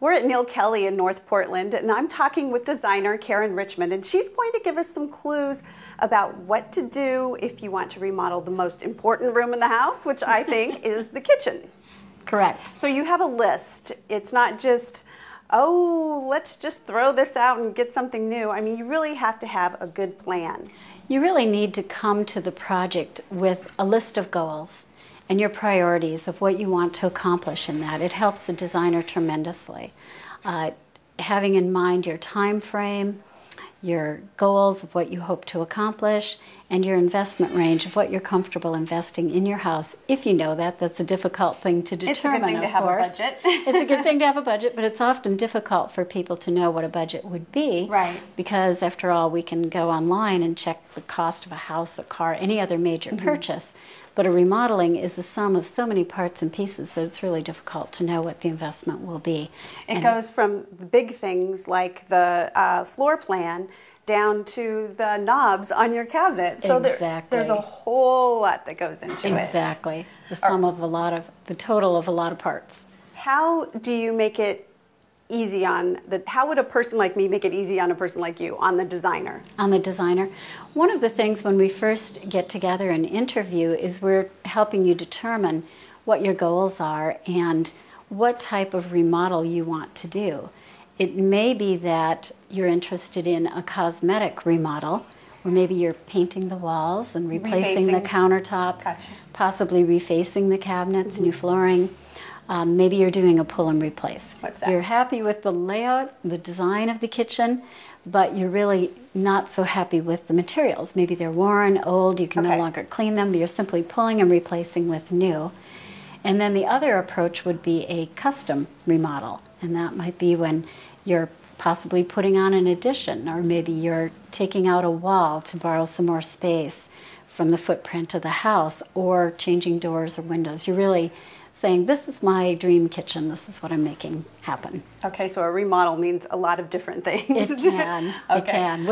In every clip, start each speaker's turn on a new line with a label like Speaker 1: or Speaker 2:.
Speaker 1: We're at Neil Kelly in North Portland, and I'm talking with designer Karen Richmond, and she's going to give us some clues about what to do if you want to remodel the most important room in the house, which I think is the kitchen.
Speaker 2: Correct.
Speaker 1: So you have a list. It's not just, oh, let's just throw this out and get something new. I mean, you really have to have a good plan.
Speaker 2: You really need to come to the project with a list of goals and your priorities of what you want to accomplish in that. It helps the designer tremendously. Having in mind your time frame, your goals of what you hope to accomplish, and your investment range of what you're comfortable investing in your house. If you know that, that's a difficult thing to determine,
Speaker 1: It's a good thing to have a budget.
Speaker 2: It's a good thing to have a budget, but it's often difficult for people to know what a budget would be.
Speaker 1: Right.
Speaker 2: Because after all, we can go online and check the cost of a house, a car, any other major purchase. But a remodeling is the sum of so many parts and pieces that it's really difficult to know what the investment will be.
Speaker 1: It goes from the big things like the floor plan down to the knobs on your cabinet. So
Speaker 2: Exactly.
Speaker 1: there's a whole lot that goes into it.
Speaker 2: Exactly. The sum of the total of a lot of parts.
Speaker 1: How do you make it easy on how would a person like me make it easy on a person like you, on the designer?
Speaker 2: On the designer. One of the things when we first get together and interview is we're helping you determine what your goals are and what type of remodel you want to do. It may be that you're interested in a cosmetic remodel, or maybe you're painting the walls and replacing the countertops,
Speaker 1: Gotcha.
Speaker 2: possibly refacing the cabinets, new flooring. Maybe you're doing a pull and replace.
Speaker 1: What's that?
Speaker 2: You're happy with the layout, the design of the kitchen, but you're really not so happy with the materials. Maybe they're worn, old, you can no longer clean them, you're simply pulling and replacing with new. And then the other approach would be a custom remodel, and that might be when you're possibly putting on an addition, or maybe you're taking out a wall to borrow some more space from the footprint of the house, or changing doors or windows. You're really saying, this is my dream kitchen, this is what I'm making happen.
Speaker 1: Okay, so a remodel means a lot of different things.
Speaker 2: It can, it can,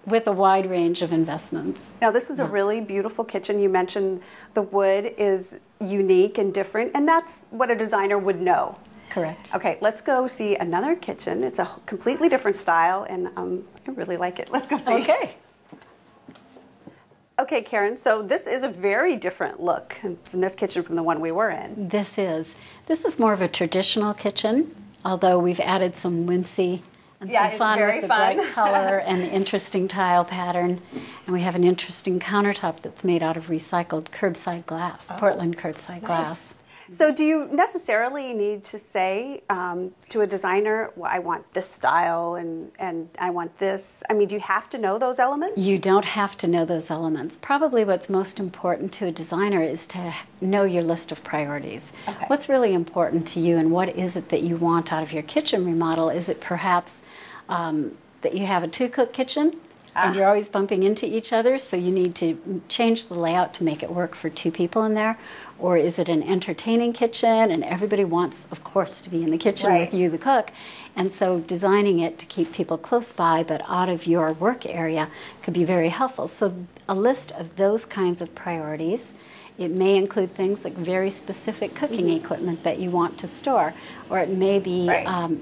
Speaker 2: with a wide range of investments.
Speaker 1: Now this is a really beautiful kitchen. You mentioned the wood is unique and different, and that's what a designer would know.
Speaker 2: Correct.
Speaker 1: Okay, let's go see another kitchen. It's a completely different style, and I really like it. Let's go see.
Speaker 2: Okay.
Speaker 1: Okay, Karen, so this is a very different look from this kitchen from the one we were in.
Speaker 2: This is more of a traditional kitchen, although we've added some whimsy and some fun with the bright color and the interesting tile pattern. And we have an interesting countertop that's made out of recycled curbside glass, Portland curbside glass.
Speaker 1: So do you necessarily need to say to a designer, well, I want this style and I want this? I mean, do you have to know those elements?
Speaker 2: You don't have to know those elements. Probably what's most important to a designer is to know your list of priorities.
Speaker 1: Okay.
Speaker 2: What's really important to you and what is it that you want out of your kitchen remodel? Is it perhaps that you have a two-cook kitchen? And you're always bumping into each other, so you need to change the layout to make it work for two people in there? Or is it an entertaining kitchen and everybody wants, of course, to be in the kitchen with you, the cook? And so designing it to keep people close by but out of your work area could be very helpful. So a list of those kinds of priorities. It may include things like very specific cooking equipment that you want to store, or it may be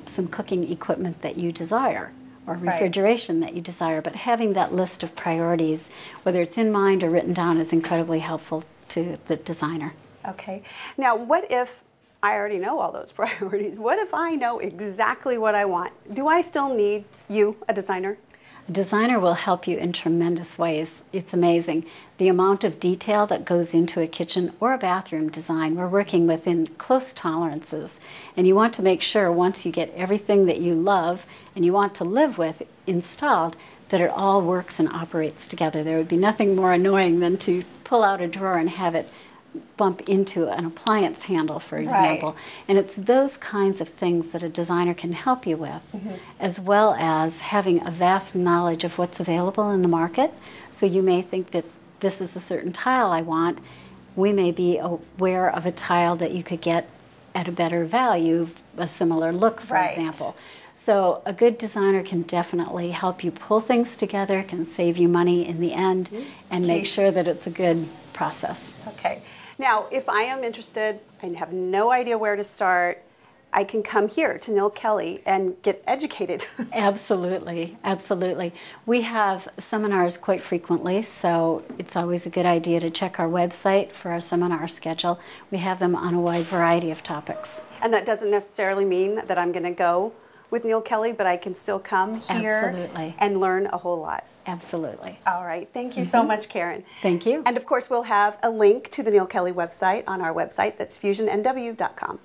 Speaker 2: some cooking equipment that you desire, or refrigeration that you desire, but having that list of priorities, whether it's in mind or written down, is incredibly helpful to the designer.
Speaker 1: Okay. Now, what if I already know all those priorities? What if I know exactly what I want? Do I still need you, a designer?
Speaker 2: A designer will help you in tremendous ways. It's amazing the amount of detail that goes into a kitchen or a bathroom design. We're working within close tolerances, and you want to make sure once you get everything that you love and you want to live with installed, that it all works and operates together. There would be nothing more annoying than to pull out a drawer and have it bump into an appliance handle, for example. And it's those kinds of things that a designer can help you with, as well as having a vast knowledge of what's available in the market. So you may think that this is a certain tile I want. We may be aware of a tile that you could get at a better value, a similar look, for example. So a good designer can definitely help you pull things together, can save you money in the end, and make sure that it's a good process.
Speaker 1: Okay. Now, if I am interested, I have no idea where to start, I can come here to Neil Kelly and get educated.
Speaker 2: Absolutely, absolutely. We have seminars quite frequently, so it's always a good idea to check our website for our seminar schedule. We have them on a wide variety of topics.
Speaker 1: And that doesn't necessarily mean that I'm going to go with Neil Kelly, but I can still come here
Speaker 2: Absolutely.
Speaker 1: and learn a whole lot.
Speaker 2: Absolutely.
Speaker 1: All right. Thank you so much, Karen.
Speaker 2: Thank you.
Speaker 1: And of course, we'll have a link to the Neil Kelly website on our website. That's fusionnw.com.